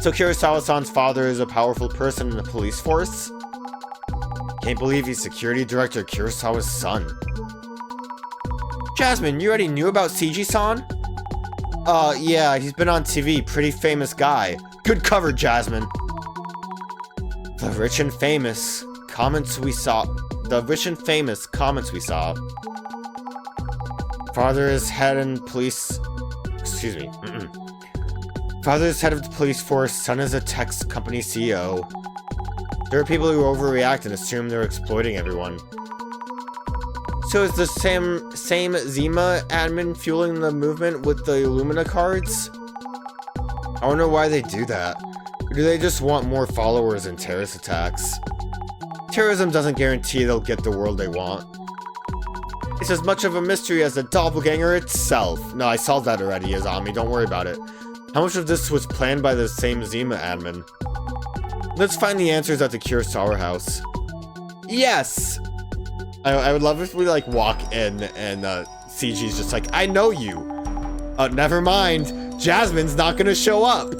So Kurosawa-san's father is a powerful person in the police force? Can't believe he's security director Kurosawa's son. Jasmine, you already knew about Seiji-san? Yeah, he's been on TV, pretty famous guy. Good cover, Jasmine. The rich and famous comments we saw. Father is head and police. Excuse me. Father is head of the police force. Son is a tech company CEO. There are people who overreact and assume they're exploiting everyone. So is the same Zima admin fueling the movement with the Illumina cards? I wonder why they do that. Or do they just want more followers and terrorist attacks? Terrorism doesn't guarantee they'll get the world they want. It's as much of a mystery as the doppelganger itself. No, I solved that already, Azami, don't worry about it. How much of this was planned by the same Zima admin? Let's find the answers at the Kurosawa house. Yes! I would love if we, like, walk in and CG's just like, I know you. Never mind. Jasmine's not gonna show up.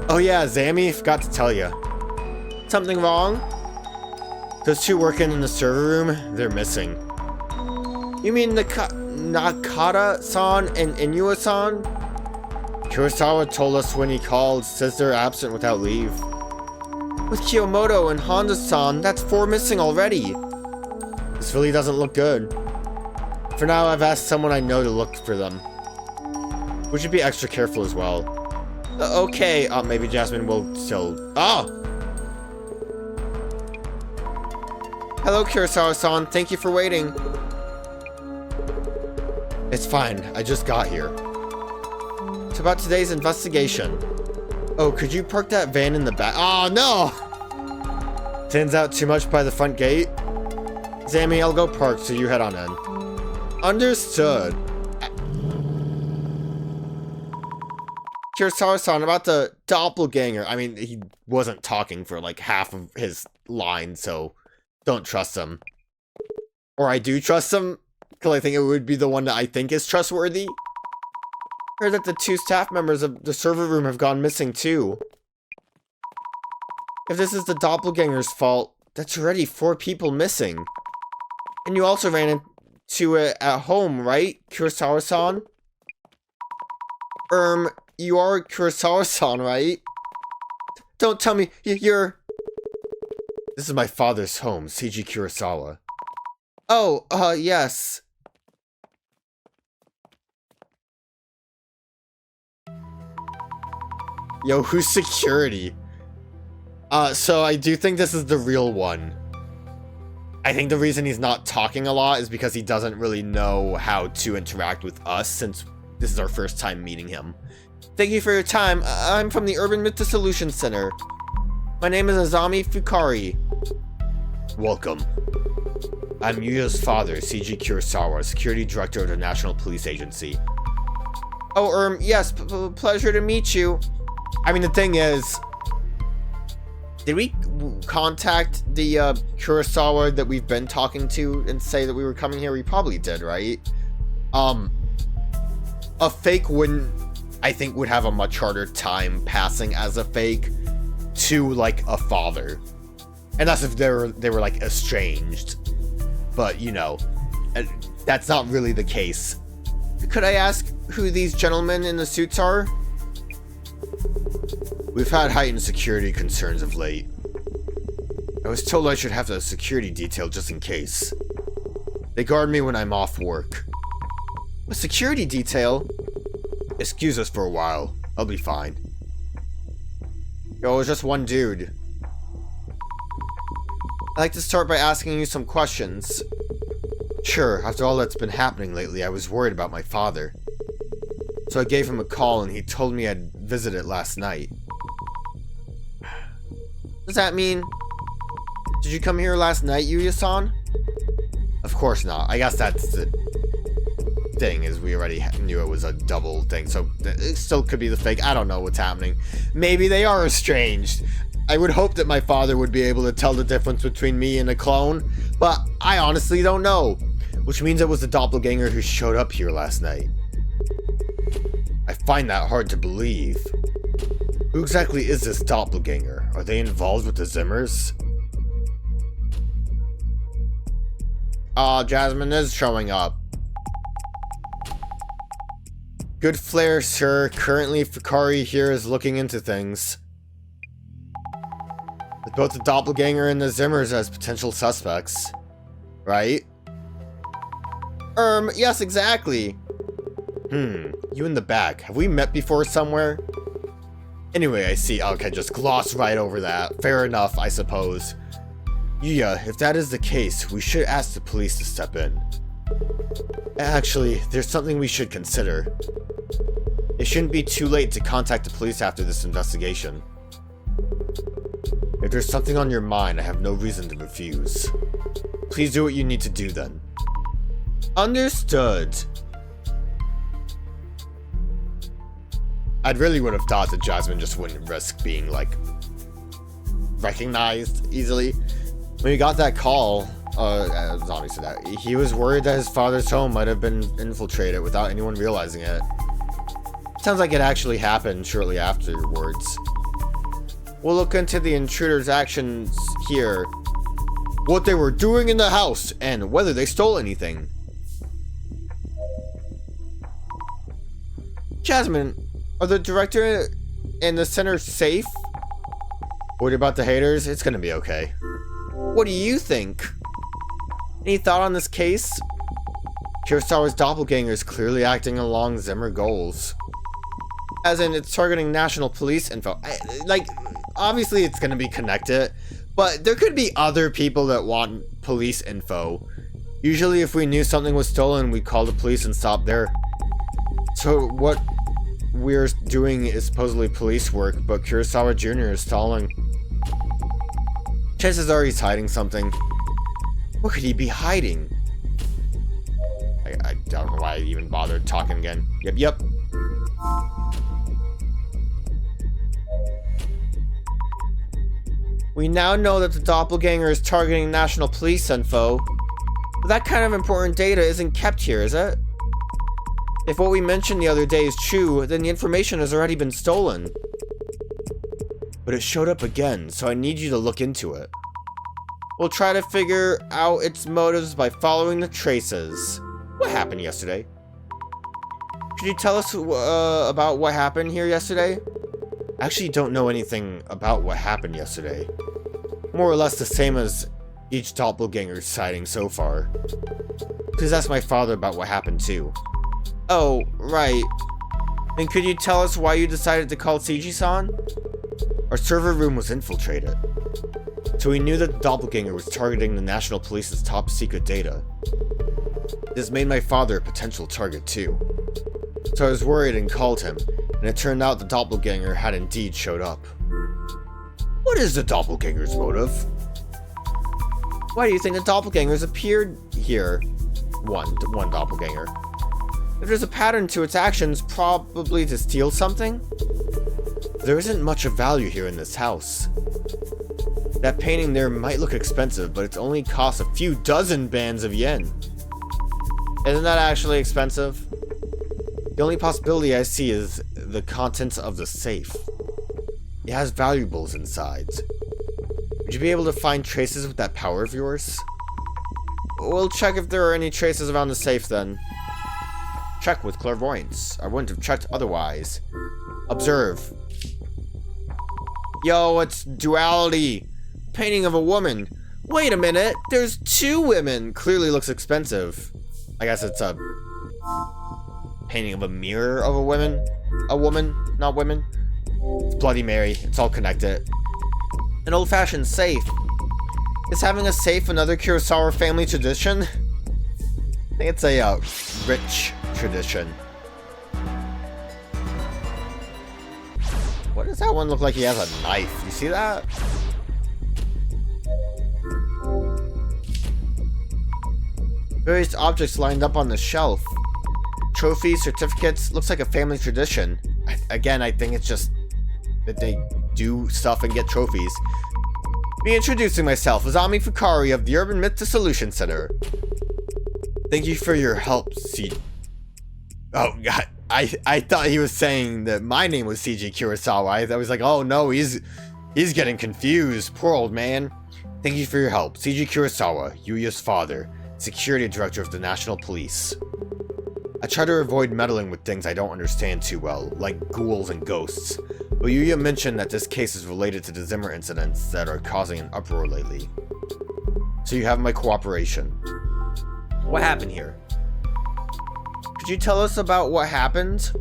Oh yeah, Zami, forgot to tell you. Something wrong? Those two working in the server room, they're missing. You mean Nakata-san and Inua-san? Kurosawa told us when he called, says they're absent without leave. With Kiyomoto and Honda-san, that's 4 missing already. This really doesn't look good. For now, I've asked someone I know to look for them. We should be extra careful as well. Okay, maybe Jasmine will still... Hello, Kurosawa-san. Thank you for waiting. It's fine. I just got here. It's about today's investigation. Oh, could you park that van in the back? Oh, no! Thins out too much by the front gate? Zami, I'll go park, so you head on in. Understood. Kurosawa-san, about the doppelganger. I mean, he wasn't talking for like half of his line, so don't trust him. Or I do trust him, because I think it would be the one that I think is trustworthy. Heard that the 2 staff members of the server room have gone missing too. If this is the doppelganger's fault, that's already 4 people missing. And you also ran into it at home, right, Kurosawa-san? You are Kurosawa-san, right? Don't tell me you're... This is my father's home, Seiji Kurosawa. Oh, yes. Yo, who's security? So I do think this is the real one. I think the reason he's not talking a lot is because he doesn't really know how to interact with us since this is our first time meeting him. Thank you for your time. I'm from the Urban Myth Dissolution Center. My name is Azami Fukurai. Welcome. I'm Yuya's father, Seiji Kurosawa, Security Director of the National Police Agency. Oh, yes, pleasure to meet you. I mean, the thing is, did we contact the Kurosawa that we've been talking to and say that we were coming here? We probably did, right? A fake wouldn't, I think, would have a much harder time passing as a fake to, like, a father. And that's if they were like, estranged. But, you know, that's not really the case. Could I ask who these gentlemen in the suits are? We've had heightened security concerns of late. I was told I should have a security detail just in case. They guard me when I'm off work. A security detail? Excuse us for a while. I'll be fine. Yo, it was just one dude. I'd like to start by asking you some questions. Sure, after all that's been happening lately, I was worried about my father. So I gave him a call and he told me I'd visit it last night. Does that mean... Did you come here last night, Yuya-san? Of course not. I guess that's the thing, is we already knew it was a double thing, so it still could be the fake. I don't know what's happening. Maybe they are estranged. I would hope that my father would be able to tell the difference between me and a clone, but I honestly don't know. Which means it was the doppelganger who showed up here last night. I find that hard to believe. Who exactly is this doppelganger? Are they involved with the Zimmers? Jasmine is showing up. Good flair, sir. Currently, Fukurai here is looking into things. With both the doppelganger and the Zimmers as potential suspects. Right? Yes, exactly. You in the back. Have we met before somewhere? Anyway, I see. Okay, just gloss right over that. Fair enough, I suppose. Yeah, if that is the case, we should ask the police to step in. Actually, there's something we should consider. It shouldn't be too late to contact the police after this investigation. If there's something on your mind, I have no reason to refuse. Please do what you need to do then. Understood. I really would have thought that Jasmine just wouldn't risk being, like, recognized easily. When he got that call, Azami said that, he was worried that his father's home might have been infiltrated without anyone realizing it. Sounds like it actually happened shortly afterwards. We'll look into the intruder's actions here, what they were doing in the house, and whether they stole anything. Jasmine, are the director and the center safe? Worried about the haters? It's gonna be okay. What do you think? Any thought on this case? Kurosawa's doppelganger is clearly acting along Zimmer goals. As in, it's targeting national police info. Obviously it's gonna be connected, but there could be other people that want police info. Usually if we knew something was stolen, we'd call the police and stop there. So what we're doing is supposedly police work, but Kurosawa Jr. is stalling. Chances are he's hiding something. What could he be hiding? I don't know why I even bothered talking again. Yep. We now know that the doppelganger is targeting national police info, but that kind of important data isn't kept here, is it? If what we mentioned the other day is true, then the information has already been stolen. But it showed up again, so I need you to look into it. We'll try to figure out its motives by following the traces. What happened yesterday? Could you tell us about what happened here yesterday? I actually don't know anything about what happened yesterday. More or less the same as each doppelganger's sighting so far. Please ask my father about what happened too. Oh, right. And could you tell us why you decided to call Seiji-san? Our server room was infiltrated, so we knew that the doppelganger was targeting the National Police's top secret data. This made my father a potential target too. So I was worried and called him, and it turned out the doppelganger had indeed showed up. What is the doppelganger's motive? Why do you think the doppelgangers appeared here? One doppelganger. If there's a pattern to its actions, probably to steal something? There isn't much of value here in this house. That painting there might look expensive, but it's only cost a few dozen bands of yen. Isn't that actually expensive? The only possibility I see is the contents of the safe. It has valuables inside. Would you be able to find traces with that power of yours? We'll check if there are any traces around the safe then. Check with clairvoyance. I wouldn't have checked otherwise. Observe. Yo, it's duality. Painting of a woman. Wait a minute, there's two women. Clearly looks expensive. I guess it's a painting of a mirror of a woman. A woman, not women. It's Bloody Mary. It's all connected. An old-fashioned safe. Is having a safe another Kurosawa family tradition? I think it's a rich tradition. What does that one look like? He has a knife. You see that? Various objects lined up on the shelf. Trophies, certificates. Looks like a family tradition. Again, I think it's just that they do stuff and get trophies. Me introducing myself, Azami Fukurai of the Urban Myth Dissolution Center. Thank you for your help, Oh god, I thought he was saying that my name was CG Kurosawa. I was like, oh no, he's getting confused. Poor old man. Thank you for your help. CG Kurosawa, Yuya's father, security director of the National Police. I try to avoid meddling with things I don't understand too well, like ghouls and ghosts. But Yuya mentioned that this case is related to the Zimmer incidents that are causing an uproar lately. So you have my cooperation. What happened here? Could you tell us about what happened?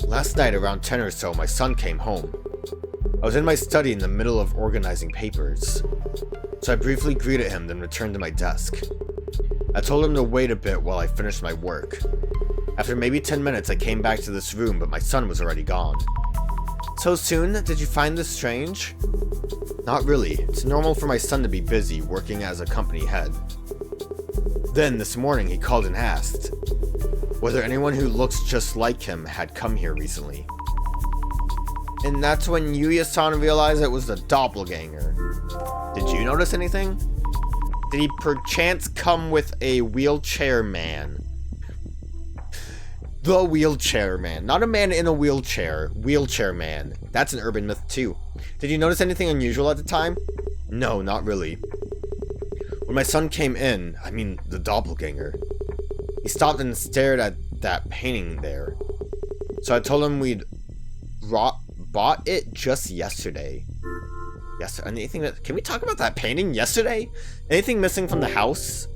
Last night around 10 or so, my son came home. I was in my study in the middle of organizing papers. So I briefly greeted him, then returned to my desk. I told him to wait a bit while I finished my work. After maybe 10 minutes, I came back to this room, but my son was already gone. So soon? Did you find this strange? Not really. It's normal for my son to be busy, working as a company head. Then, this morning, he called and asked whether anyone who looks just like him had come here recently. And that's when Yuya-san realized it was the doppelganger. Did you notice anything? Did he perchance come with a wheelchair man? The wheelchair man. Not a man in a wheelchair. Wheelchair man. That's an urban myth too. Did you notice anything unusual at the time? No, not really. When my son came in, I mean the doppelganger, he stopped and stared at that painting there. So I told him we'd bought it just yesterday. Yes, anything that... Can we talk about that painting yesterday? Anything missing from the house?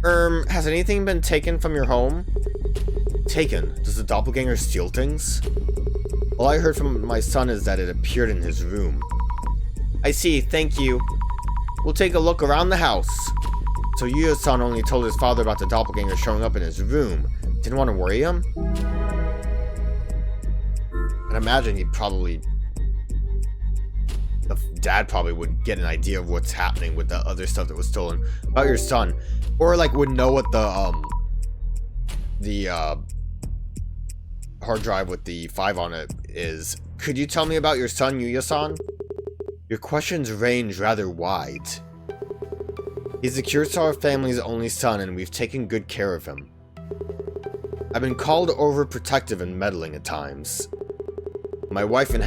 Has anything been taken from your home? Taken? Does the doppelganger steal things? All I heard from my son is that it appeared in his room. I see, thank you. We'll take a look around the house. So Yuya-san only told his father about the doppelganger showing up in his room. Didn't want to worry him? And imagine he'd probably... The dad probably would get an idea of what's happening with the other stuff that was stolen about your son. Or like would know what the hard drive with the 5 on it is. Could you tell me about your son, Yuya-san? Your questions range rather wide. He's the Kurosawa family's only son, and we've taken good care of him. I've been called overprotective and meddling at times. My wife and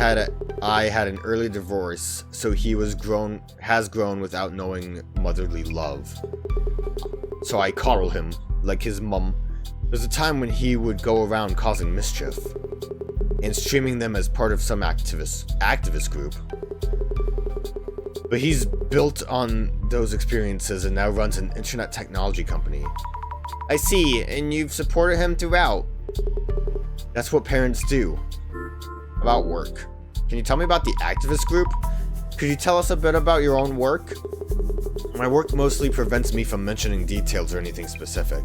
I had an early divorce, so he has grown without knowing motherly love. So I coddle him, like his mum. There's a time when he would go around causing mischief, and streaming them as part of some activist group. But he's built on those experiences and now runs an internet technology company. I see, and you've supported him throughout. That's what parents do. About work. Can you tell me about the activist group? Could you tell us a bit about your own work? My work mostly prevents me from mentioning details or anything specific.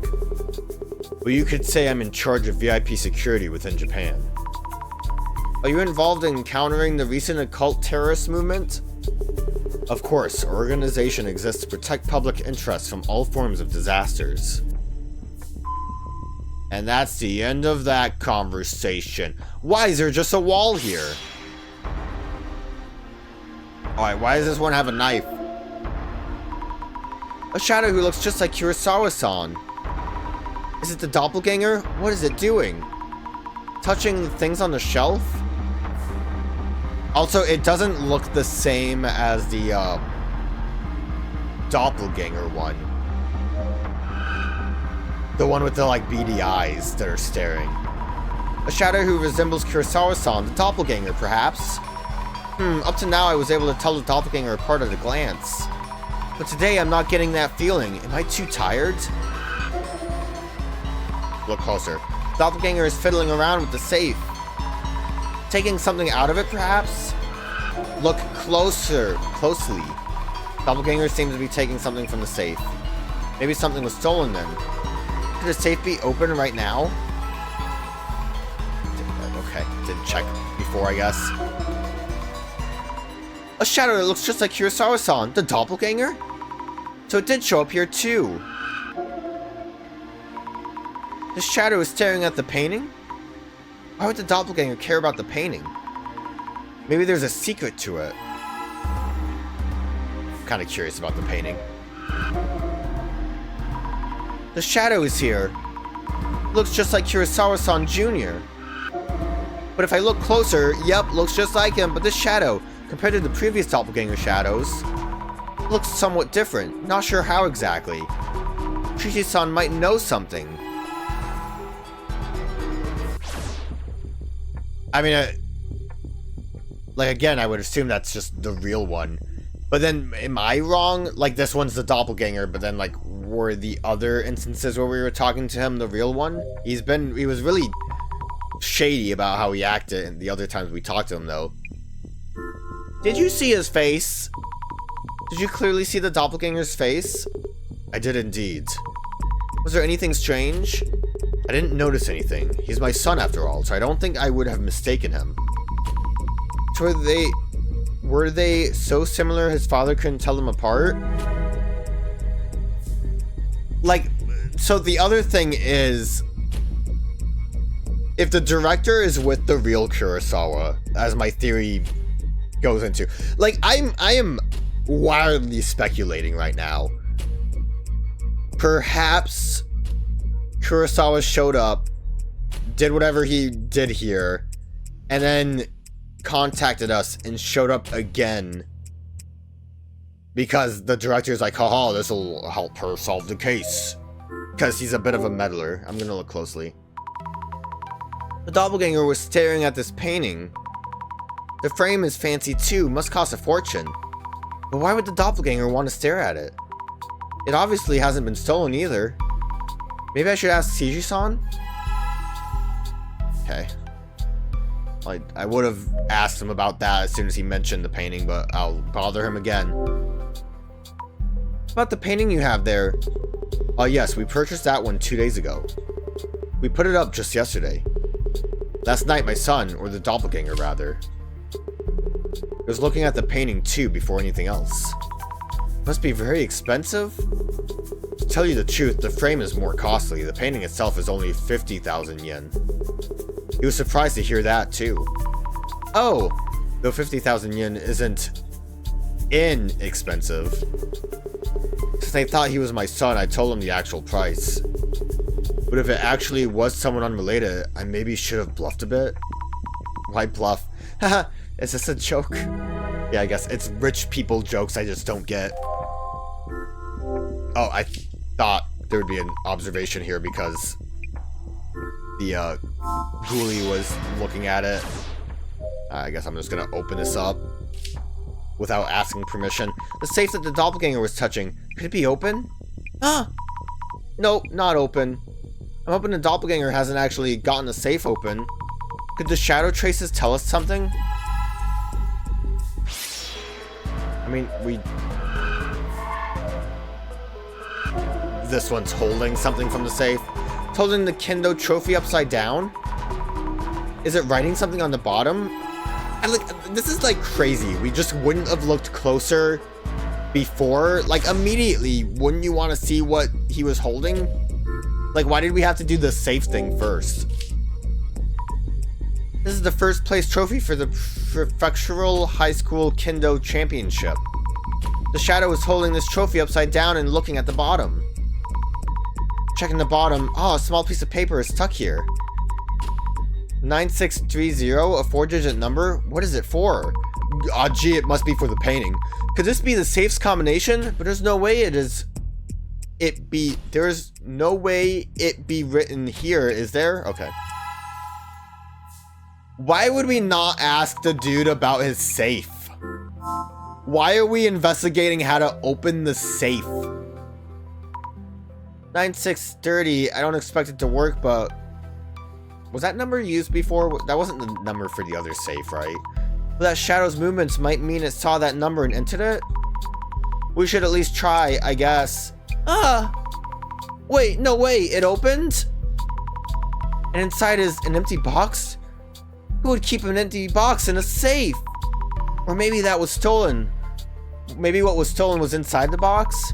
But you could say I'm in charge of VIP security within Japan. Are you involved in countering the recent occult terrorist movement? Of course, our organization exists to protect public interests from all forms of disasters. And that's the end of that conversation. Why is there just a wall here? Alright, why does this one have a knife? A shadow who looks just like Kurosawa-san. Is it the doppelganger? What is it doing? Touching the things on the shelf? Also, it doesn't look the same as the doppelganger one. The one with the like beady eyes that are staring. A shadow who resembles Kurosawa-san, the doppelganger perhaps? Up to now I was able to tell the doppelganger apart at a glance. But today I'm not getting that feeling. Am I too tired? Look closer. Doppelganger is fiddling around with the safe. Taking something out of it, perhaps? Look closely. Doppelganger seems to be taking something from the safe. Maybe something was stolen then. Could the safe be open right now? Okay, didn't check before, I guess. A shadow that looks just like Kurosawa-san, the doppelganger? So it did show up here too. The shadow is staring at the painting? Why would the doppelganger care about the painting? Maybe there's a secret to it. I'm kind of curious about the painting. The shadow is here. Looks just like Kurosawa-san Jr. But if I look closer, yep, looks just like him, but this shadow, compared to the previous doppelganger shadows, looks somewhat different. Not sure how exactly. Chichi-san might know something. I mean, like, again, I would assume that's just the real one. But then, am I wrong? Like, this one's the doppelganger, but then, like, were the other instances where we were talking to him the real one? He was really shady about how he acted the other times we talked to him, though. Did you see his face? Did you clearly see the doppelganger's face? I did indeed. Was there anything strange? I didn't notice anything. He's my son after all, so I don't think I would have mistaken him. So were they so similar his father couldn't tell them apart? Like, so the other thing is, if the director is with the real Kurosawa, as my theory goes into, like, I am wildly speculating right now. Perhaps Kurosawa showed up, did whatever he did here, and then contacted us and showed up again because the director's like, haha, this will help her solve the case. Because he's a bit of a meddler. I'm gonna look closely. The doppelganger was staring at this painting. The frame is fancy too, must cost a fortune. But why would the doppelganger want to stare at it? It obviously hasn't been stolen either. Maybe I should ask Seiji-san? Okay. I would have asked him about that as soon as he mentioned the painting, but I'll bother him again. About the painting you have there. Oh yes, we purchased that one 2 days ago. We put it up just yesterday. Last night my son, or the doppelganger rather, was looking at the painting too before anything else. Must be very expensive? To tell you the truth, the frame is more costly. The painting itself is only 50,000 yen. He was surprised to hear that too. Oh, though 50,000 yen isn't inexpensive. Since I thought he was my son, I told him the actual price. But if it actually was someone unrelated, I maybe should have bluffed a bit. Why bluff? Haha, is this a joke? Yeah, I guess it's rich people jokes I just don't get. Oh, I thought there would be an observation here because the ghoulie was looking at it. I guess I'm just gonna open this up without asking permission. The safe that the doppelganger was touching, could it be open? Ah! Nope, not open. I'm hoping the doppelganger hasn't actually gotten the safe open. Could the shadow traces tell us something? I mean, this one's holding something from the safe. It's holding the Kendo trophy upside down? Is it writing something on the bottom? This is like crazy. We just wouldn't have looked closer before. Like, immediately, wouldn't you want to see what he was holding? Like, why did we have to do the safe thing first? This is the first place trophy for the Prefectural High School Kendo Championship. The shadow is holding this trophy upside down and looking at the bottom. Checking the bottom. Oh, a small piece of paper is stuck here. 9630, a 4-digit number? What is it for? Oh, gee, it must be for the painting. Could this be the safe's combination? But there's no way there's no way it be written here, is there? Okay. Why would we not ask the dude about his safe? Why are we investigating how to open the safe? 9630, I don't expect it to work, but was that number used before? That wasn't the number for the other safe, right? But that shadow's movements might mean it saw that number and entered it? We should at least try, I guess. Ah! Wait, no way, it opened? And inside is an empty box? Who would keep an empty box in a safe? Or maybe that was stolen. Maybe what was stolen was inside the box?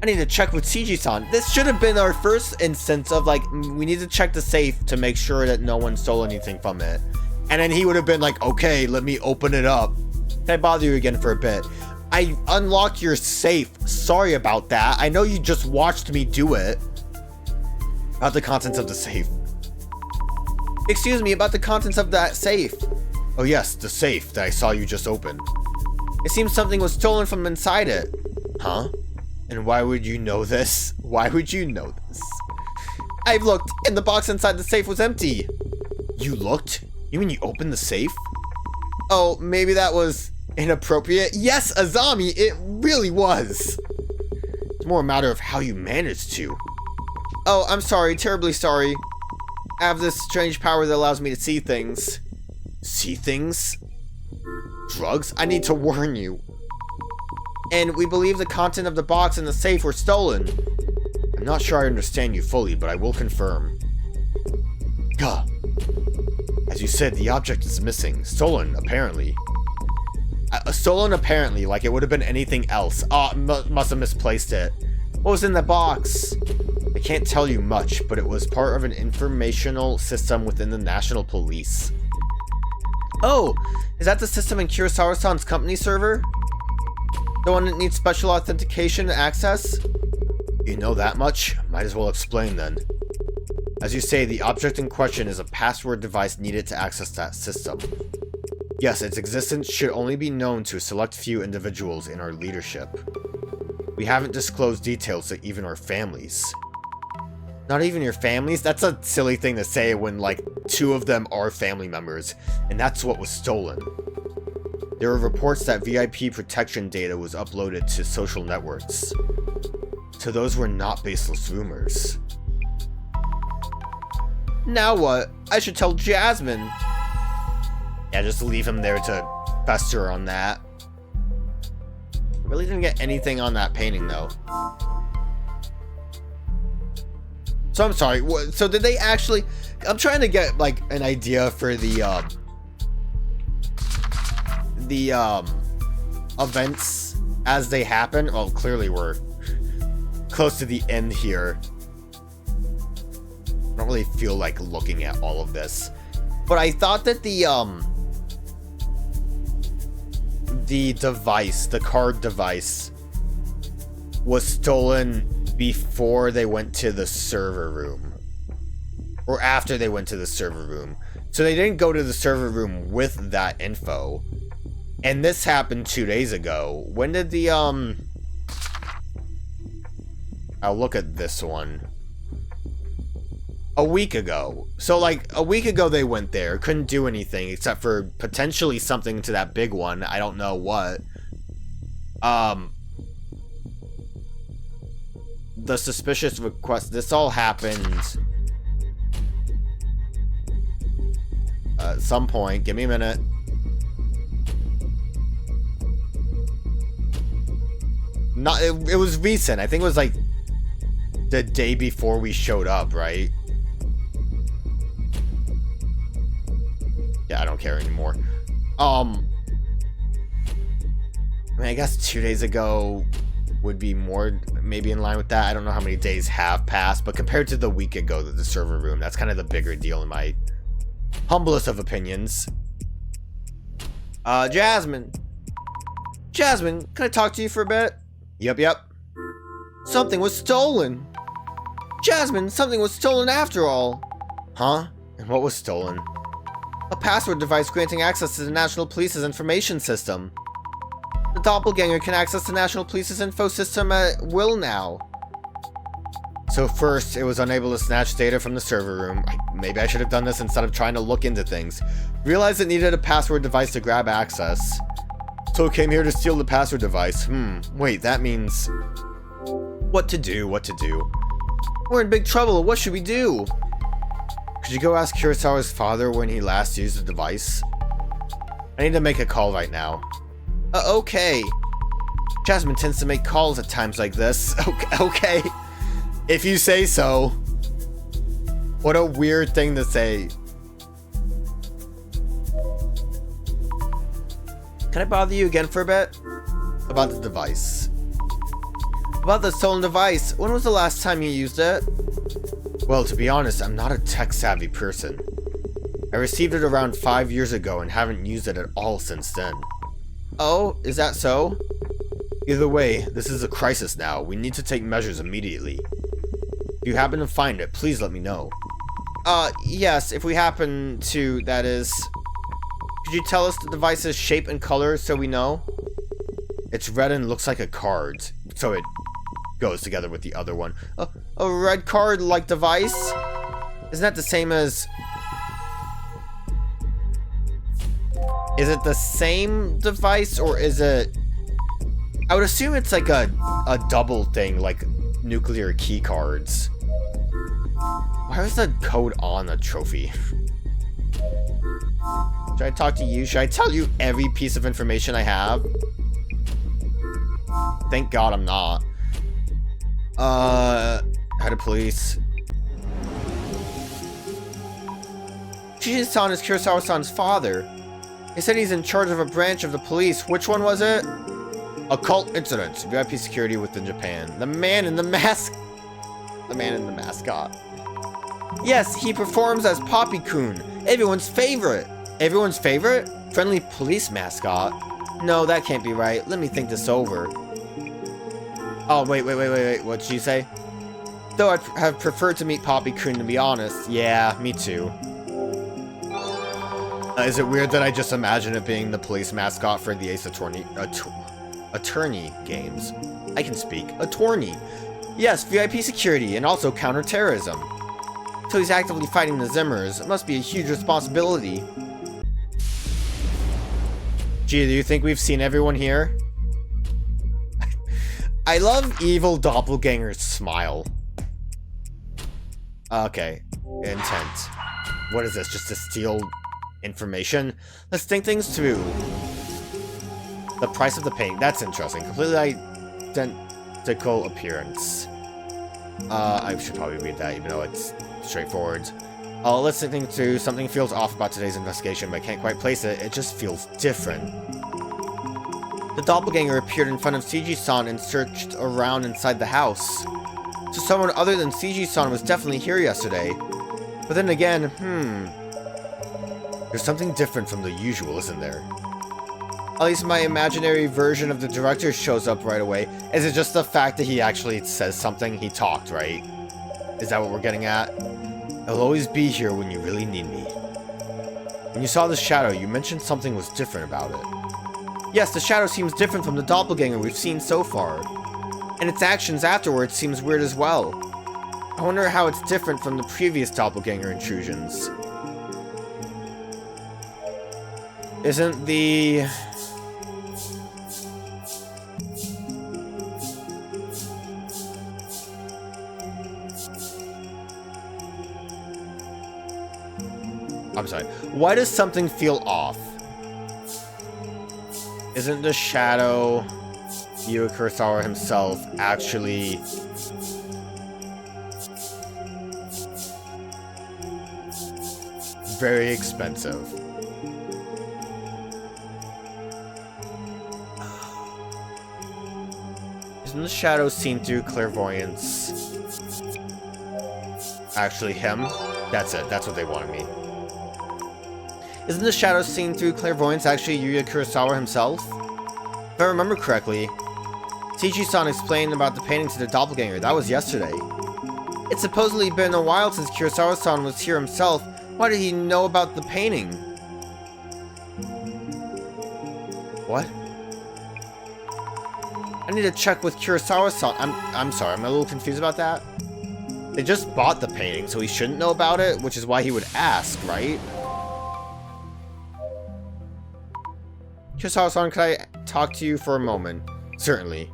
I need to check with Seiji-san. This should have been our first instance of, like, we need to check the safe to make sure that no one stole anything from it. And then he would have been like, okay, let me open it up. Can I bother you again for a bit? I unlocked your safe. Sorry about that. I know you just watched me do it. About the contents of the safe. Excuse me, about the contents of that safe. Oh yes, the safe that I saw you just open. It seems something was stolen from inside it. Huh? And why would you know this? Why would you know this? I've looked, and the box inside the safe was empty. You looked? You mean you opened the safe? Oh, maybe that was inappropriate? Yes, Azami, it really was. It's more a matter of how you managed to. Oh, I'm sorry, terribly sorry. I have this strange power that allows me to see things. See things? Drugs? I need to warn you. And we believe the content of the box in the safe were stolen. I'm not sure I understand you fully, but I will confirm. Gah. As you said, the object is missing. Stolen, apparently. Stolen apparently, like it would have been anything else. Oh, must have misplaced it. What was in the box? I can't tell you much, but it was part of an informational system within the National Police. Oh, is that the system in Kurosawa-san's company server? The one that needs special authentication to access? You know that much? Might as well explain then. As you say, the object in question is a password device needed to access that system. Yes, its existence should only be known to a select few individuals in our leadership. We haven't disclosed details to even our families. Not even your families? That's a silly thing to say when, like, 2 of them are family members, and that's what was stolen. There were reports that VIP protection data was uploaded to social networks. So those were not baseless rumors. Now what? I should tell Jasmine. Yeah, just leave him there to fester on that. Really didn't get anything on that painting, though. So I'm sorry, so did they actually... I'm trying to get, like, an idea for the events as they happen. Well, clearly we're close to the end here. I don't really feel like looking at all of this. But I thought that the device, the card device, was stolen before they went to the server room. Or after they went to the server room. So they didn't go to the server room with that info. And this happened 2 days ago. When did the, I'll look at this one. A week ago. So, like, a week ago they went there. Couldn't do anything except for potentially something to that big one. I don't know what. The suspicious request. This all happened at some point. Give me a minute. Not. It was recent. I think it was like the day before we showed up, right? Yeah, I don't care anymore. I mean, I guess 2 days ago would be more maybe in line with that. I don't know how many days have passed, but compared to the week ago to the server room, that's kind of the bigger deal in my humblest of opinions. Jasmine. Jasmine, can I talk to you for a bit? Yep. Something was stolen. Jasmine, something was stolen after all. Huh? And what was stolen? A password device granting access to the National Police's information system. The doppelganger can access the National Police's info system at will now. So first, it was unable to snatch data from the server room. Maybe I should have done this instead of trying to look into things. Realized it needed a password device to grab access. So it came here to steal the password device. Wait, that means... What to do? We're in big trouble. What should we do? Could you go ask Kurosawa's father when he last used the device? I need to make a call right now. Okay. Jasmine tends to make calls at times like this. Okay. If you say so. What a weird thing to say. Can I bother you again for a bit? About the device. About the stolen device. When was the last time you used it? Well, to be honest, I'm not a tech-savvy person. I received it around 5 years ago and haven't used it at all since then. Oh, is that so? Either way, this is a crisis now. We need to take measures immediately. If you happen to find it, please let me know. Yes, if we happen to, that is. Could you tell us the device's shape and color so we know? It's red and looks like a card, so it goes together with the other one. A red card-like device? Isn't that the same as... Is it the same device, or is it... I would assume it's like a double thing, like nuclear key cards. Why was the code on a trophy? Should I talk to you? Should I tell you every piece of information I have? Thank God I'm not. Head of police. Shiji-san is Kurosawa-san's father. He said he's in charge of a branch of the police. Which one was it? Occult incidents. VIP security within Japan. The man in the mask. The man in the mascot. Yes, he performs as Poppy-kun, everyone's favorite. Everyone's favorite? Friendly police mascot? No, that can't be right. Let me think this over. Oh, wait. What'd she say? Though I'd have preferred to meet Poppy-kun, to be honest. Yeah, me too. Is it weird that I just imagine it being the police mascot for the Ace Attorney games? I can speak. Attorney. Yes, VIP security and also counterterrorism. So he's actively fighting the Zimmers. It must be a huge responsibility. Gee, do you think we've seen everyone here? I love evil doppelganger's smile. Okay. Intent. What is this? Just to steal information? Let's think things through. The price of the painting. That's interesting. Completely identical appearance. I should probably read that, even though it's straightforward. Let's think through. Something feels off about today's investigation, but I can't quite place it. It just feels different. The doppelganger appeared in front of Seiji-san and searched around inside the house. So someone other than Seiji-san was definitely here yesterday. But then again, There's something different from the usual, isn't there? At least my imaginary version of the director shows up right away. Is it just the fact that he actually says something? He talked, right? Is that what we're getting at? I'll always be here when you really need me. When you saw the shadow, you mentioned something was different about it. Yes, the shadow seems different from the doppelganger we've seen so far. And its actions afterwards seems weird as well. I wonder how it's different from the previous doppelganger intrusions. Isn't the... I'm sorry. Why does something feel off? Isn't the shadow, Yu Kurosawa himself, actually... very expensive? Isn't the shadow seen through clairvoyance actually him? That's it. That's what they wanted me. Isn't the shadow seen through clairvoyance actually Yuya Kurosawa himself? If I remember correctly, Seiji-san explained about the painting to the doppelganger. That was yesterday. It's supposedly been a while since Kurosawa-san was here himself. Why did he know about the painting? What? I need to check with Kurosawa-san. I'm sorry, I'm a little confused about that. They just bought the painting, so he shouldn't know about it, which is why he would ask, right? Kurosawa-san, could I talk to you for a moment? Certainly.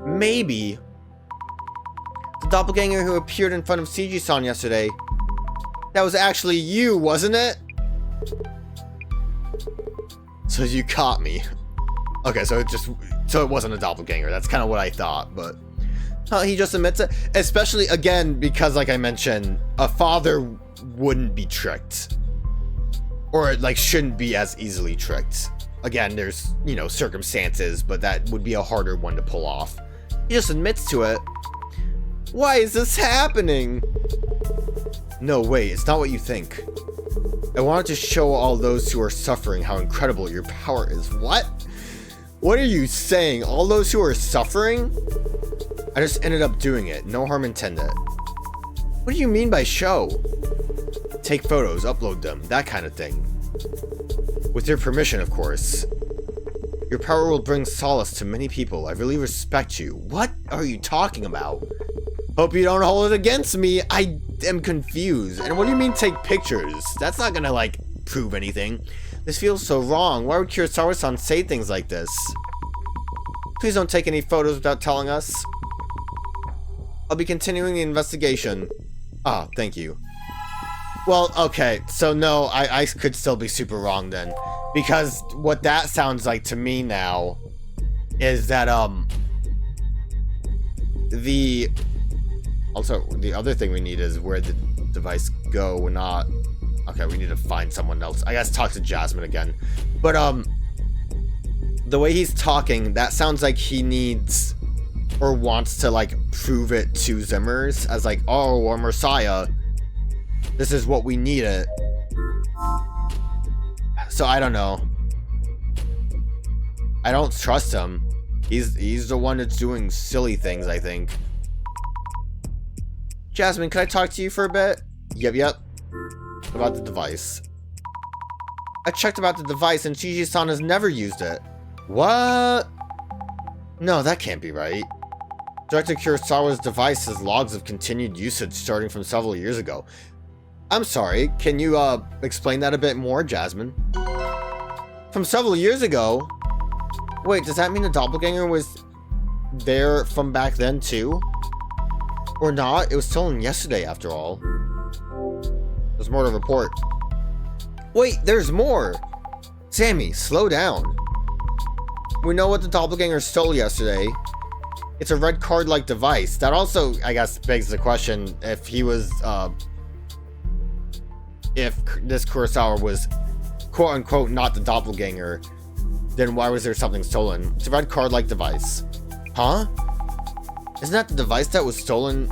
Maybe the doppelganger who appeared in front of Seiji-san yesterday, that was actually you, wasn't it? So you caught me. Okay, so it wasn't a doppelganger. That's kind of what I thought, but he just admits it. Especially, again, because, like I mentioned, a father wouldn't be tricked. Or, like, shouldn't be as easily tricked. Again, there's, you know, circumstances, but that would be a harder one to pull off. He just admits to it. Why is this happening? No, wait, it's not what you think. I wanted to show all those who are suffering how incredible your power is. What? What are you saying? All those who are suffering? I just ended up doing it. No harm intended. What do you mean by show? take photos, upload them, that kind of thing. With your permission, of course. Your power will bring solace to many people. I really respect you. What are you talking about? Hope you don't hold it against me. I am confused. And what do you mean take pictures? That's not gonna, like, prove anything. This feels so wrong. Why would Kurosawa-san say things like this? Please don't take any photos without telling us. I'll be continuing the investigation. Ah, thank you. Well, okay, so no, I could still be super wrong then. Because what that sounds like to me now is that, also, the other thing we need is where the device go, not... Okay, we need to find someone else. I guess talk to Jasmine again. But, the way he's talking, that sounds like he needs or wants to, like, prove it to Zimmers as, like, oh, our Messiah. This is what we need it. So, I don't know. I don't trust him. He's the one that's doing silly things, I think. Jasmine, can I talk to you for a bit? Yep. About the device. I checked about the device and Chichi-san has never used it. What? No, that can't be right. Director Kurosawa's device has logs of continued usage starting from several years ago. I'm sorry, can you explain that a bit more, Jasmine? From several years ago? Wait, does that mean the doppelganger was there from back then too? Or not? It was stolen yesterday after all. There's more to report. Wait, there's more! Sammy, slow down. We know what the doppelganger stole yesterday. It's a red card-like device. That also, I guess, begs the question if he was, if this Kurosawa was quote-unquote not the doppelganger, then why was there something stolen? It's a red card-like device. Huh? Isn't that the device that was stolen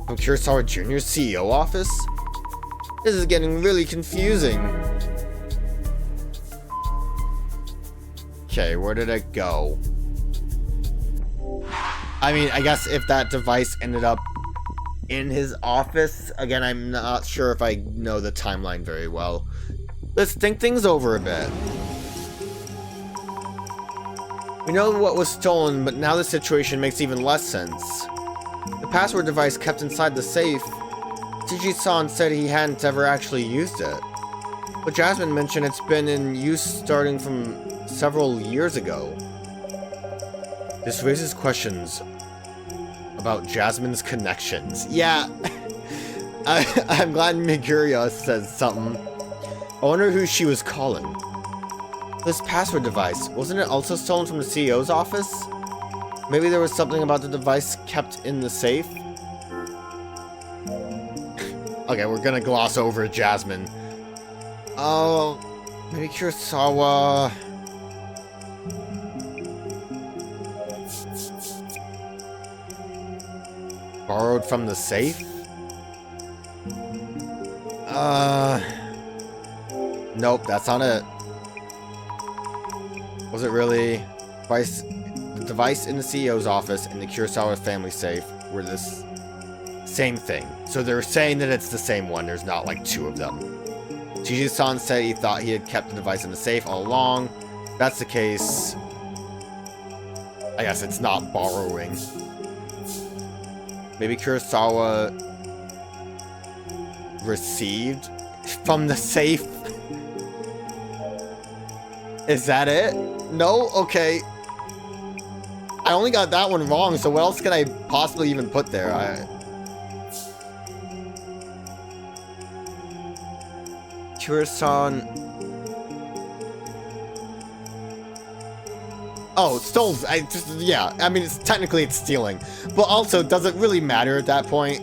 from Kurosawa Jr.'s CEO office? This is getting really confusing. Okay, where did it go? I mean, I guess if that device ended up in his office, again, I'm not sure if I know the timeline very well. Let's think things over a bit. We know what was stolen, but now the situation makes even less sense. The password device kept inside the safe. Chichi-san said he hadn't ever actually used it. But Jasmine mentioned it's been in use starting from several years ago. This raises questions about Jasmine's connections. Yeah, I'm glad Meguriya says something. I wonder who she was calling. This password device, wasn't it also stolen from the CEO's office? Maybe there was something about the device kept in the safe? Okay, we're gonna gloss over Jasmine. Oh, maybe Kurosawa... borrowed from the safe? Nope, that's not it. Was it really? The device in the CEO's office and the Kurosawa family safe were this same thing. So they're saying that it's the same one. There's not like two of them. Chichi-san said he thought he had kept the device in the safe all along. If that's the case, I guess it's not borrowing. Maybe Kurosawa received from the safe. Is that it? No? Okay. I only got that one wrong, so what else can I possibly even put there? Kurosan... Oh, stole. Yeah, I mean, technically it's stealing. But also, does it really matter at that point?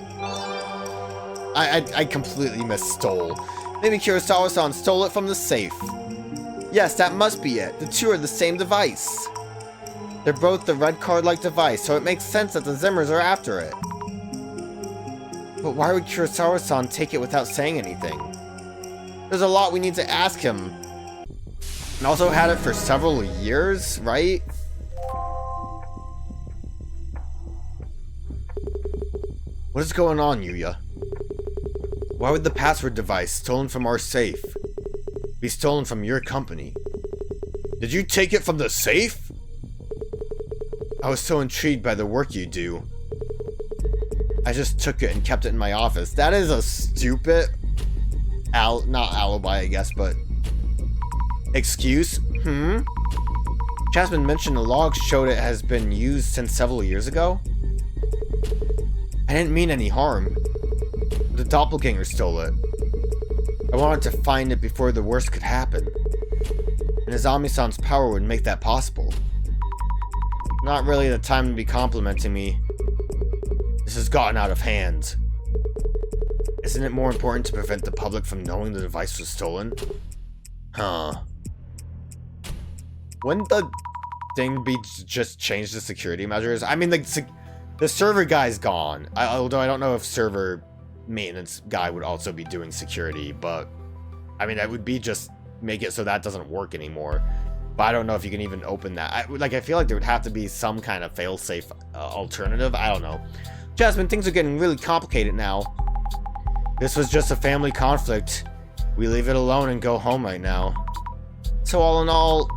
I completely missed stole. Maybe Kurosawa-san stole it from the safe. Yes, that must be it. The two are the same device. They're both the red card-like device, so it makes sense that the Zimmers are after it. But why would Kurosawa-san take it without saying anything? There's a lot we need to ask him. And also had it for several years, right? What is going on, Yuya? Why would the password device stolen from our safe be stolen from your company? Did you take it from the safe? I was so intrigued by the work you do. I just took it and kept it in my office. That is a stupid not alibi, I guess, but excuse? Jasmine mentioned the logs showed it has been used since several years ago. I didn't mean any harm. The doppelganger stole it. I wanted to find it before the worst could happen. And Azami-san's power would make that possible. Not really the time to be complimenting me. This has gotten out of hand. Isn't it more important to prevent the public from knowing the device was stolen? Wouldn't the thing be just change the security measures? I mean, the server guy's gone. Although I don't know if server maintenance guy would also be doing security, but I mean, that would be just make it so that doesn't work anymore. But I don't know if you can even open that. I feel like there would have to be some kind of fail-safe alternative. I don't know. Jasmine, things are getting really complicated now. This was just a family conflict. We leave it alone and go home right now. So all in all,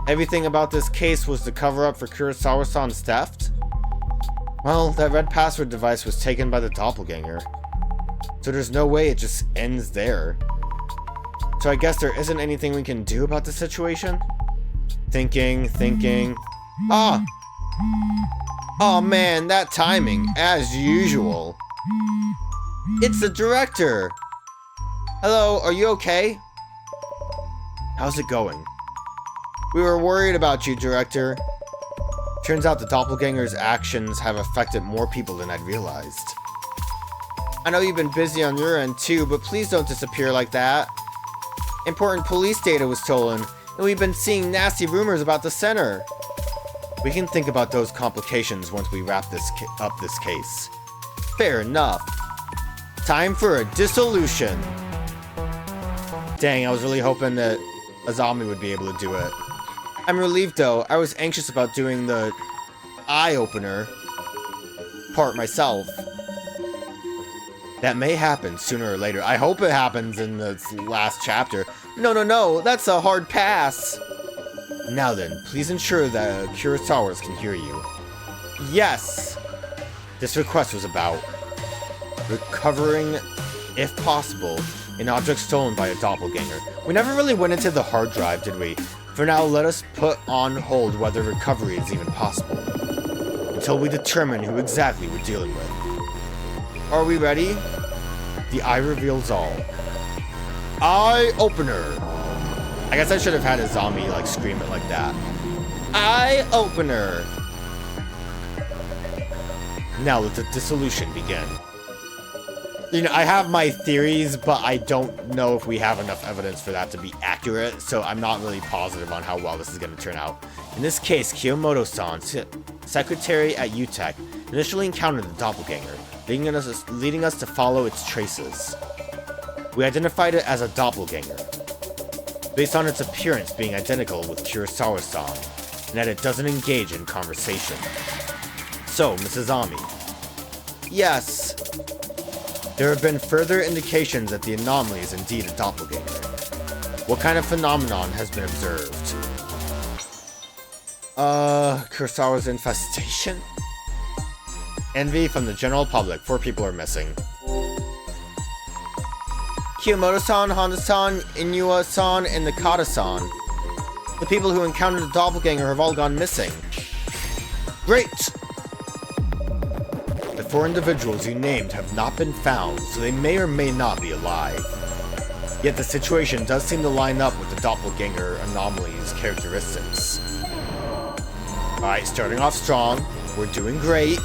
everything about this case was to cover up for Kurosawa-san's theft? Well, that red password device was taken by the doppelganger. So there's no way it just ends there. So I guess there isn't anything we can do about the situation? Thinking. Oh man, that timing, as usual. It's the director! Hello, are you okay? How's it going? We were worried about you, director. Turns out the doppelganger's actions have affected more people than I'd realized. I know you've been busy on your end too, but please don't disappear like that. Important police data was stolen, and we've been seeing nasty rumors about the center. We can think about those complications once we wrap up this case. Fair enough. Time for a dissolution. Dang, I was really hoping that Azami would be able to do it. I'm relieved though. I was anxious about doing the eye-opener part myself. That may happen sooner or later. I hope it happens in the last chapter. No, that's a hard pass. Now then, please ensure that Kurosawas can hear you. Yes! This request was about recovering, if possible, an object stolen by a doppelganger. We never really went into the hard drive, did we? For now, let us put on hold whether recovery is even possible, until we determine who exactly we're dealing with. Are we ready? The eye reveals all. Eye opener! I guess I should have had Azami like scream it like that. Eye opener! Now let the dissolution begin. You know, I have my theories, but I don't know if we have enough evidence for that to be accurate, so I'm not really positive on how well this is going to turn out. In this case, Kiyomoto-san, secretary at UTech, initially encountered the doppelganger, leading us to follow its traces. We identified it as a doppelganger, based on its appearance being identical with Kurosawa-san, and that it doesn't engage in conversation. So, Mrs. Azami. Yes. There have been further indications that the anomaly is indeed a doppelganger. What kind of phenomenon has been observed? Kurosawa's infestation? Envy from the general public. 4 people are missing. Kiyomoto-san, Honda-san, Inua-san, and Nakata-san. The people who encountered the doppelganger have all gone missing. Great! The 4 individuals you named have not been found, so they may or may not be alive. Yet the situation does seem to line up with the doppelganger anomaly's characteristics. Alright, starting off strong. We're doing great.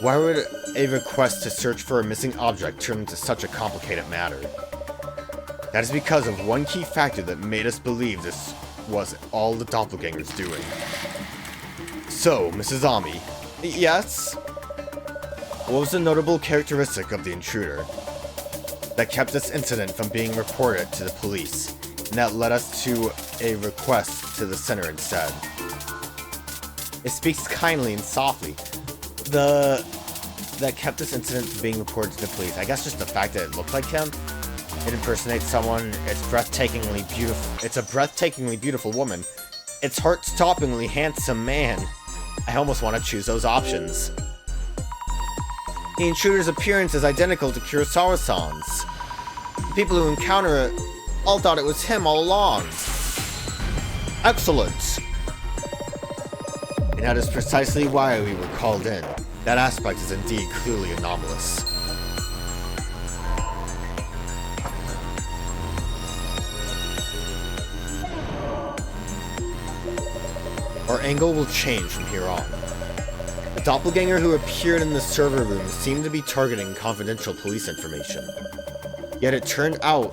Why would a request to search for a missing object turn into such a complicated matter? That is because of one key factor that made us believe this was all the doppelganger's doing. So, Mrs. Azami. Yes? What was the notable characteristic of the intruder that kept this incident from being reported to the police, and that led us to a request to the center instead? It speaks kindly and softly, that kept this incident from being reported to the police? I guess just the fact that it looked like him. It impersonates someone. It's breathtakingly beautiful. It's a breathtakingly beautiful woman. It's heart-stoppingly handsome man. I almost want to choose those options. The intruder's appearance is identical to Kurosawa-san's. The people who encounter it all thought it was him all along. Excellent! And that is precisely why we were called in. That aspect is indeed clearly anomalous. Our angle will change from here on. The doppelganger who appeared in the server room seemed to be targeting confidential police information. Yet it turned out,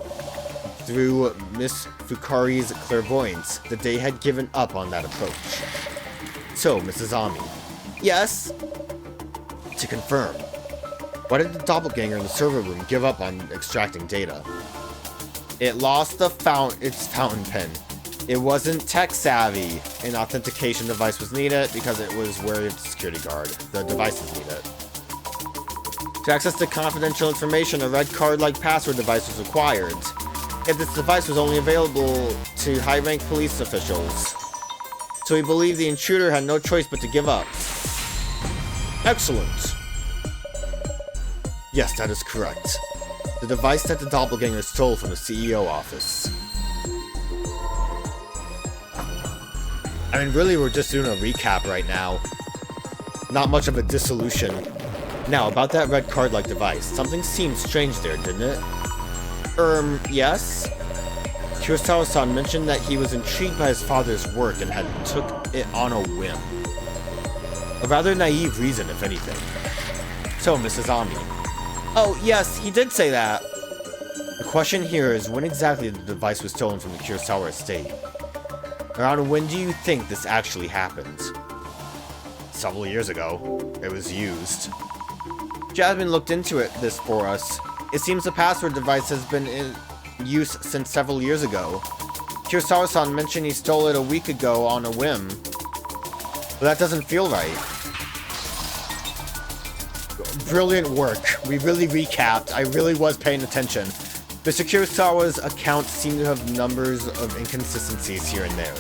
through Miss Fukurai's clairvoyance, that they had given up on that approach. So, Mrs. Azami. Yes? To confirm, why did the doppelganger in the server room give up on extracting data? It lost its fountain pen. It wasn't tech-savvy. An authentication device was needed because it was where the security guard. The device is needed. To access the confidential information, a red card-like password device was required. Yet this device was only available to high-ranked police officials. So we believe the intruder had no choice but to give up. Excellent! Yes, that is correct. The device that the doppelganger stole from the CEO office. I mean, really, we're just doing a recap right now. Not much of a dissolution. Now, about that red card-like device. Something seemed strange there, didn't it? Yes? Kurosawa-san mentioned that he was intrigued by his father's work and had took it on a whim. A rather naive reason, if anything. So, Mrs. Azami. Oh, yes, he did say that. The question here is when exactly the device was stolen from the Kurosawa estate. Around when do you think this actually happened? Several years ago. It was used. Jasmine looked into this for us. It seems the password device has been in use since several years ago. Kurosawa-san mentioned he stole it a week ago on a whim. But that doesn't feel right. Brilliant work. We really recapped. I really was paying attention. Mr. Kurosawa's account seemed to have numbers of inconsistencies here and there.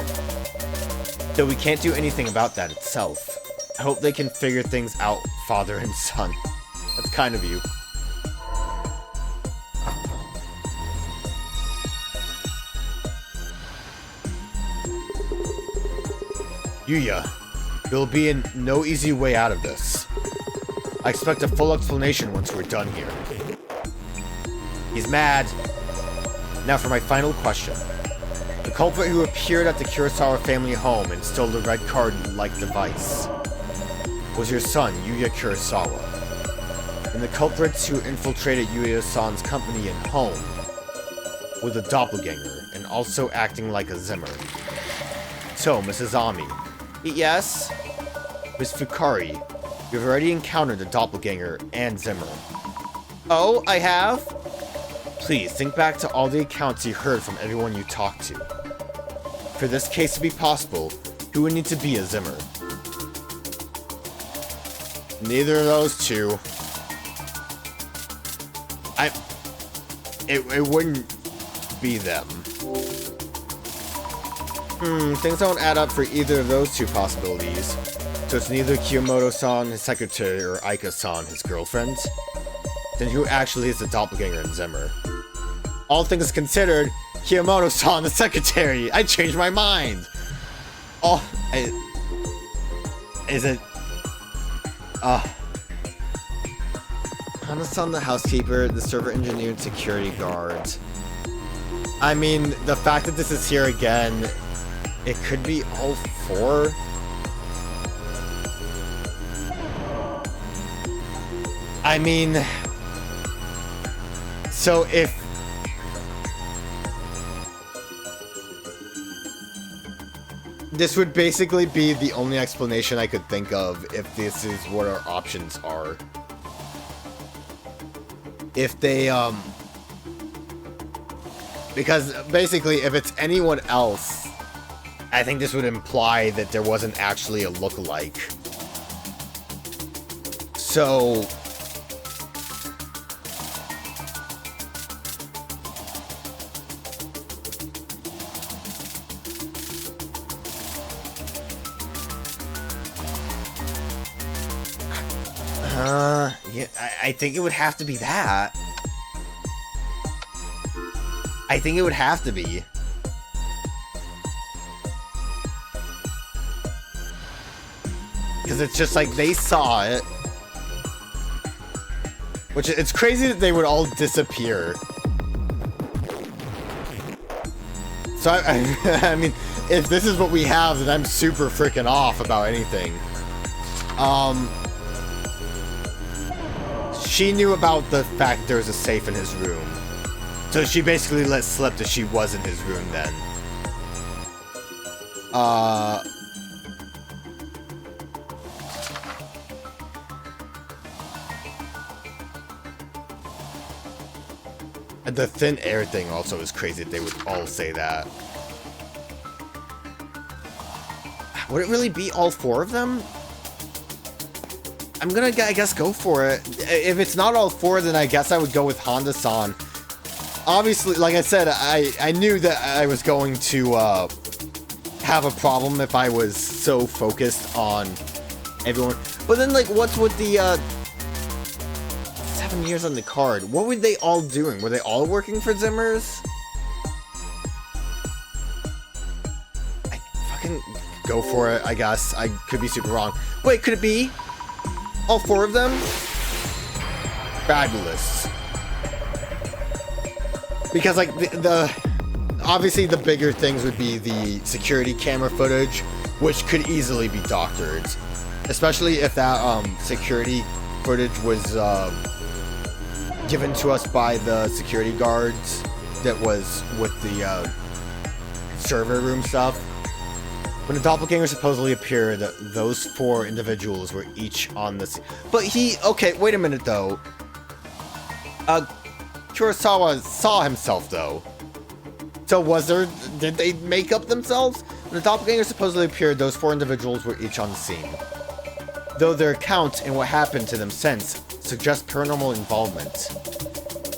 Though we can't do anything about that itself. I hope they can figure things out, father and son. That's kind of you. Yuya, there'll be no easy way out of this. I expect a full explanation once we're done here. He's mad. Now for my final question. The culprit who appeared at the Kurosawa family home and stole the red card-like device was your son, Yuya Kurosawa. And the culprits who infiltrated Yuya-san's company and home were the doppelganger and also acting like a Zimmer. So, Mrs. Azami. Yes? Miss Fukurai, you've already encountered the doppelganger and Zimmer. Oh, I have? Please, think back to all the accounts you heard from everyone you talked to. For this case to be possible, who would need to be a Zimmer? Neither of those two. It wouldn't be them. Things don't add up for either of those two possibilities. So it's neither Kiyomoto-san, his secretary, or Aika-san, his girlfriend? Then who actually is the doppelganger in Zimmer? All things considered, Kiyomoto-san, the secretary! I changed my mind! Is it... Hana-san, the housekeeper, the server engineer, and security guard. I mean, the fact that this is here again, it could be all four? I mean... So if... This would basically be the only explanation I could think of if this is what our options are. If they, because basically if it's anyone else, I think this would imply that there wasn't actually a lookalike. So... yeah, I think it would have to be that. I think it would have to be. Because it's just like they saw it. Which, it's crazy that they would all disappear. So, I mean, if this is what we have, then I'm super freaking off about anything. She knew about the fact there was a safe in his room. So she basically let slip that she was in his room then. And the thin air thing also is crazy that they would all say that. Would it really be all four of them? I'm gonna, I guess, go for it. If it's not all four, then I guess I would go with Honda-san. Obviously, like I said, I knew that I was going to have a problem if I was so focused on everyone. But then, like, what's with the 7 years on the card? What were they all doing? Were they all working for Zimmer's? I fucking go for it, I guess. I could be super wrong. Wait, could it be all four of them? Fabulous. Because, like, obviously the bigger things would be the security camera footage, which could easily be doctored. Especially if that, security footage was, given to us by the security guards that was with the, server room stuff. When the doppelganger supposedly appeared, those four individuals were each on the scene. But okay, wait a minute though. Kurosawa saw himself though. So did they make up themselves? When the doppelganger supposedly appeared, those four individuals were each on the scene. Though their accounts and what happened to them since suggest paranormal involvement.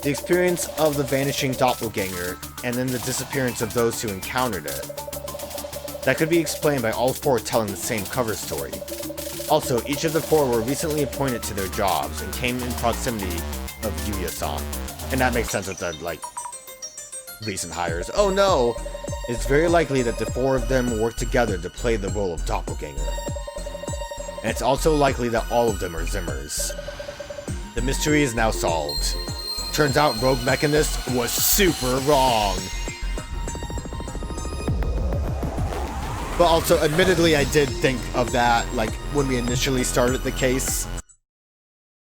The experience of the vanishing doppelganger and then the disappearance of those who encountered it. That could be explained by all four telling the same cover story. Also, each of the four were recently appointed to their jobs and came in proximity of Yuya-san. And that makes sense with the, like, recent hires. Oh no! It's very likely that the four of them worked together to play the role of doppelganger. And it's also likely that all of them are Zimmer's. The mystery is now solved. Turns out Rogue Mechanist was super wrong. But also, admittedly, I did think of that, like, when we initially started the case.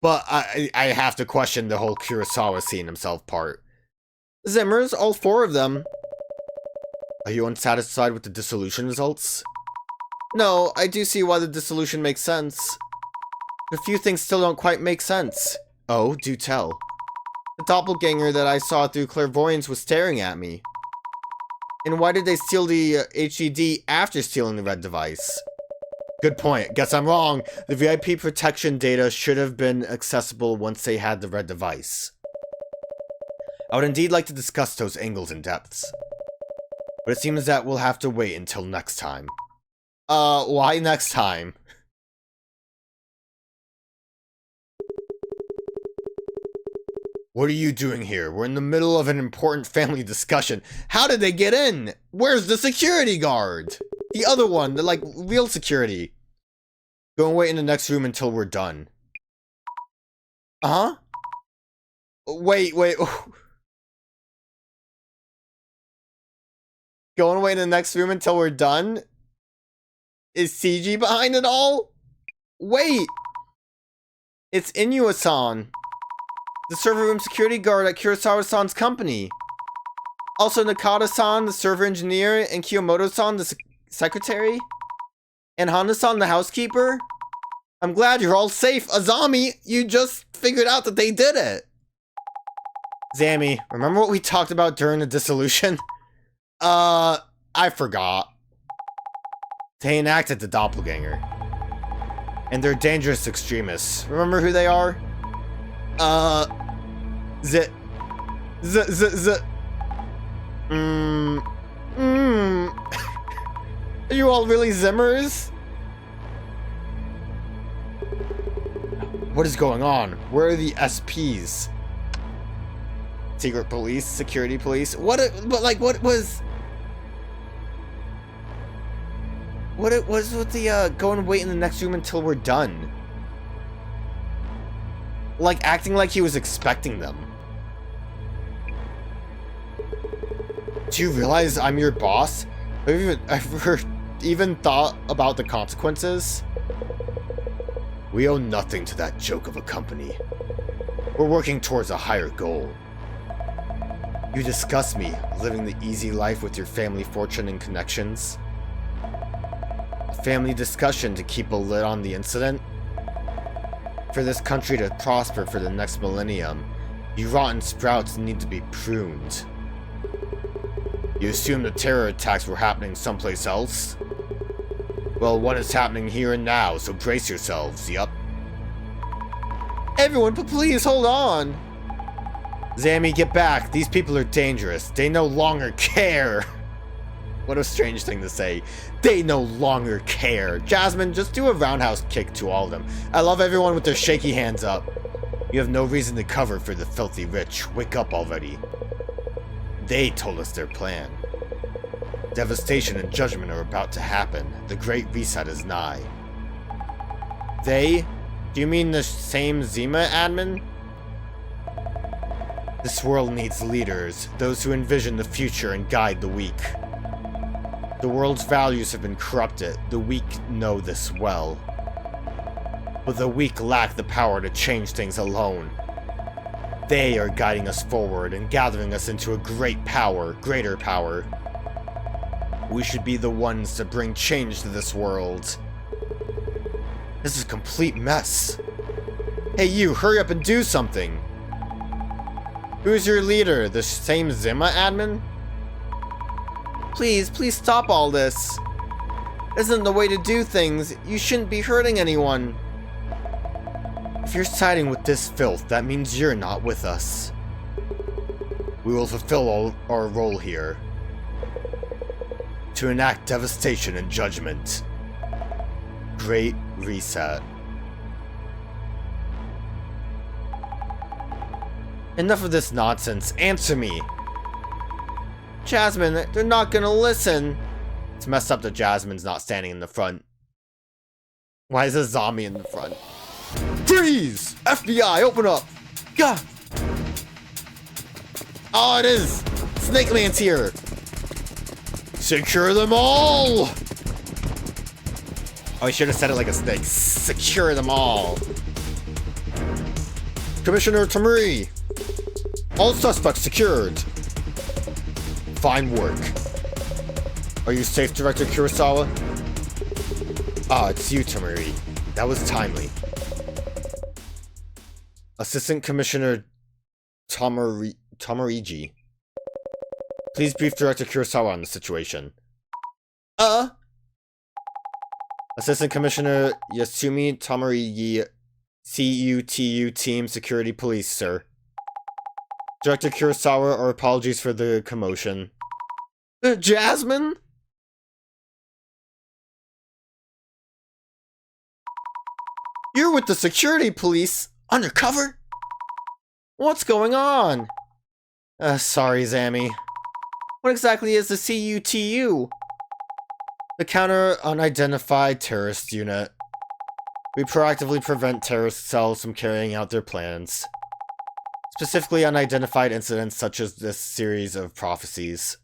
But I have to question the whole Kurosawa seeing himself part. Zimmer's, all four of them. Are you unsatisfied with the dissolution results? No, I do see why the dissolution makes sense. A few things still don't quite make sense. Oh, do tell. The doppelganger that I saw through clairvoyance was staring at me. And why did they steal the HDD after stealing the red device? Good point. Guess I'm wrong. The VIP protection data should have been accessible once they had the red device. I would indeed like to discuss those angles in depth. But it seems that we'll have to wait until next time. Why next time? What are you doing here? We're in the middle of an important family discussion. How did they get in? Where's the security guard? The other one, the, like, real security. Go and wait in the next room until we're done. Uh-huh? Wait. Go and wait in the next room until we're done? Is CG behind it all? Wait! It's Inua-san. The server room security guard at Kurosawa-san's company. Also Nakata-san, the server engineer, and Kiyomoto-san, the secretary. And Honda-san, the housekeeper. I'm glad you're all safe. Azami, you just figured out that they did it. Zami, remember what we talked about during the dissolution? I forgot. They enacted the doppelganger. And they're dangerous extremists. Remember who they are? Are you all really Zimmers? What is going on? Where are the SPs? Secret police, security police. What was with the go and wait in the next room until we're done? Like acting like he was expecting them. Do you realize I'm your boss? Have you ever even thought about the consequences? We owe nothing to that joke of a company. We're working towards a higher goal. You disgust me, living the easy life with your family fortune and connections. A family discussion to keep a lid on the incident? For this country to prosper for the next millennium, you rotten sprouts need to be pruned. You assume the terror attacks were happening someplace else? Well, one is happening here and now, so brace yourselves, yup. Everyone, please hold on! Zami, get back. These people are dangerous. They no longer care. What a strange thing to say. They no longer care. Jasmine, just do a roundhouse kick to all of them. I love everyone with their shaky hands up. You have no reason to cover for the filthy rich. Wake up already. They told us their plan. Devastation and judgment are about to happen. The Great Reset is nigh. They? Do you mean the same Zima admin? This world needs leaders, those who envision the future and guide the weak. The world's values have been corrupted. The weak know this well. But the weak lack the power to change things alone. They are guiding us forward and gathering us into a greater power. We should be the ones to bring change to this world. This is a complete mess. Hey you, hurry up and do something! Who's your leader? The same Zima admin? Please stop all this. This isn't the way to do things. You shouldn't be hurting anyone. If you're siding with this filth, that means you're not with us. We will fulfill our role here. To enact devastation and judgment. Great Reset. Enough of this nonsense. Answer me. Jasmine, they're not gonna listen. It's messed up that Jasmine's not standing in the front. Why is a zombie in the front? Freeze! FBI, open up! Gah! Oh, it is! Snake Man's here! Secure them all! Oh, I should have said it like a snake. Secure them all. Commissioner Tamuri! All suspects secured! Fine work. Are you safe, Director Kurosawa? Ah, it's you, Tamuri. That was timely. Assistant Commissioner Tamarigi. Please brief Director Kurosawa on the situation. Assistant Commissioner Yasumi Tamarigi, CUTU Team Security Police, sir. Director Kurosawa, our apologies for the commotion. Jasmine? You're with the security police? Undercover? What's going on? Sorry, Zami. What exactly is the CUTU? The Counter Unidentified Terrorist Unit. We proactively prevent terrorist cells from carrying out their plans. Specifically unidentified incidents such as this series of prophecies.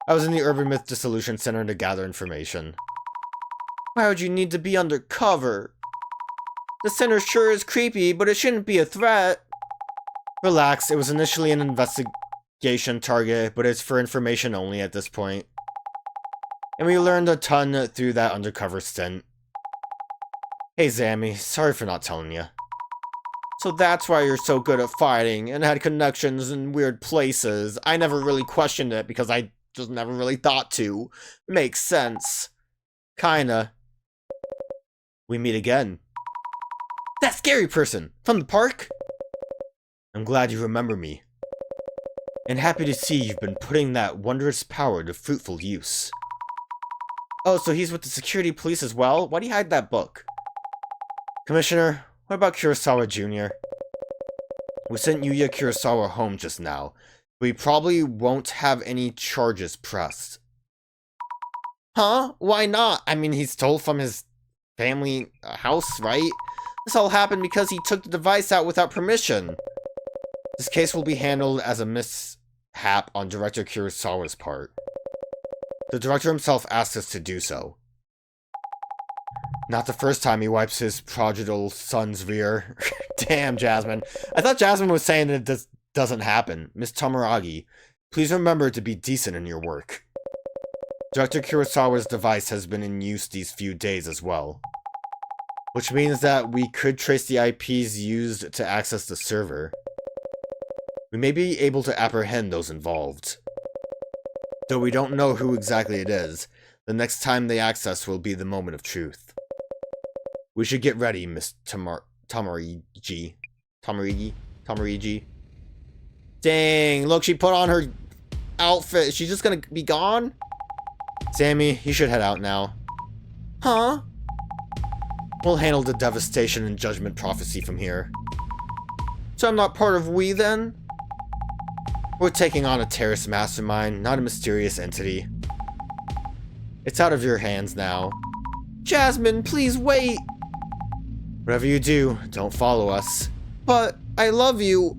I was in the Urban Myth Dissolution Center to gather information. Why would you need to be undercover? The center sure is creepy, but it shouldn't be a threat. Relax, it was initially an investigation target, but it's for information only at this point. And we learned a ton through that undercover stint. Hey Zami, sorry for not telling you. So that's why you're so good at fighting, and had connections in weird places. I never really questioned it, because I just never really thought to. Makes sense. Kinda. We meet again. That scary person! From the park? I'm glad you remember me. And happy to see you've been putting that wondrous power to fruitful use. Oh, so he's with the security police as well? Why'd he hide that book? Commissioner, what about Kurosawa Jr.? We sent Yuya Kurosawa home just now. We probably won't have any charges pressed. Huh? Why not? I mean, he stole from his family house, right? This all happened because he took the device out without permission. This case will be handled as a mishap on Director Kurosawa's part. The director himself asked us to do so. Not the first time he wipes his prodigal son's rear. Damn, Jasmine. I thought Jasmine was saying that this doesn't happen. Miss Tamaragi, please remember to be decent in your work. Director Kurosawa's device has been in use these few days as well. Which means that we could trace the IPs used to access the server. We may be able to apprehend those involved. Though we don't know who exactly it is, the next time they access will be the moment of truth. We should get ready, Miss Tamarigi. Dang, look, she put on her outfit. Is she just gonna be gone? Sammy, you should head out now. Huh? We'll handle the devastation and judgment prophecy from here. So I'm not part of we then? We're taking on a terrorist mastermind, not a mysterious entity. It's out of your hands now. Jasmine, please wait! Whatever you do, don't follow us. But I love you.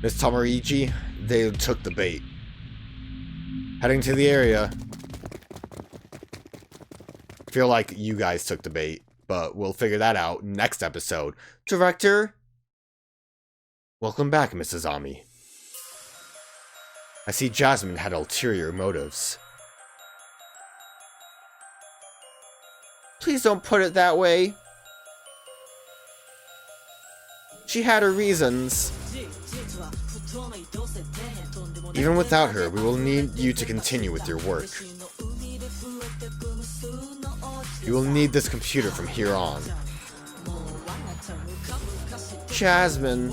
Miss Tamarigi, they took the bait. Heading to the area. Feel like you guys took the bait, but we'll figure that out next episode. Director? Welcome back, Miss Azami. I see Jasmine had ulterior motives. Please don't put it that way. She had her reasons. Even without her, we will need you to continue with your work. You will need this computer from here on. Jasmine.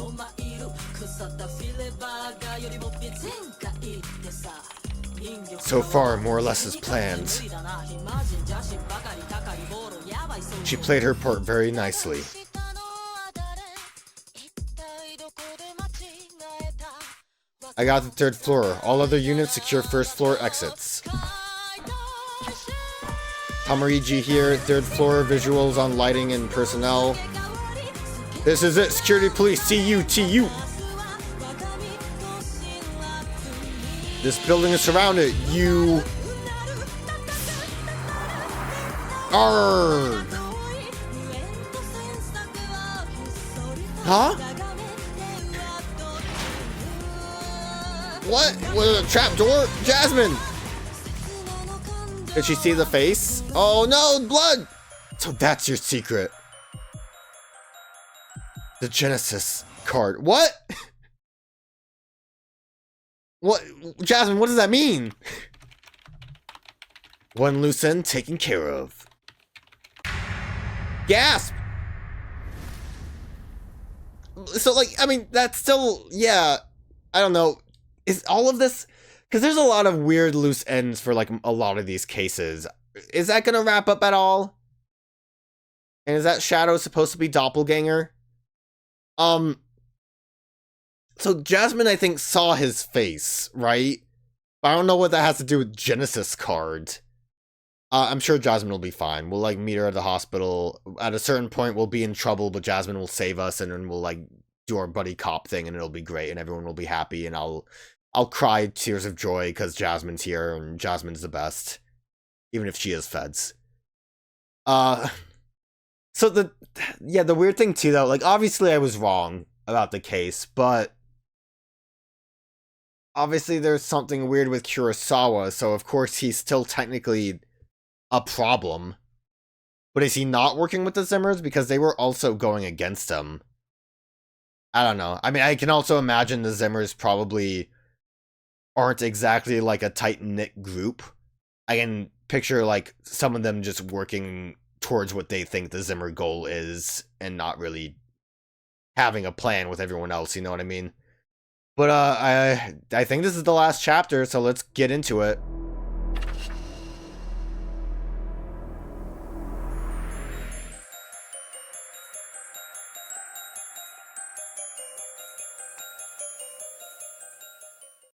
So far, more or less as planned. She played her part very nicely. I got the 3rd floor. All other units secure 1st floor exits. Tamarigi here, 3rd floor, visuals on lighting and personnel. This is it, security police, CUTU. This building is surrounded, you... Arrgh! Huh? What? Was it a trap door? Jasmine! Did she see the face? Oh no, blood! So that's your secret. The Genesis card. What? What? Jasmine, what does that mean? One loose end taken care of. Gasp! So, like, I mean, that's still, yeah, I don't know. Is all of this... Because there's a lot of weird loose ends for, like, a lot of these cases. Is that going to wrap up at all? And is that Shadow supposed to be Doppelganger? So Jasmine, I think, saw his face, right? But I don't know what that has to do with Genesis card. I'm sure Jasmine will be fine. We'll, like, meet her at the hospital. At a certain point, we'll be in trouble, but Jasmine will save us, and then we'll, like, do our buddy cop thing, and it'll be great, and everyone will be happy, and I'll cry tears of joy, because Jasmine's here, and Jasmine's the best. Even if she is feds. So the weird thing, too, though, like, obviously I was wrong about the case, but obviously there's something weird with Kurosawa, so of course he's still technically a problem. But is he not working with the Zimmers? Because they were also going against him. I don't know. I mean, I can also imagine the Zimmers probably aren't exactly like a tight-knit group. I can picture like some of them just working towards what they think the Zimmer goal is and not really having a plan with everyone else, you know what I mean? But I think this is the last chapter, so let's get into it.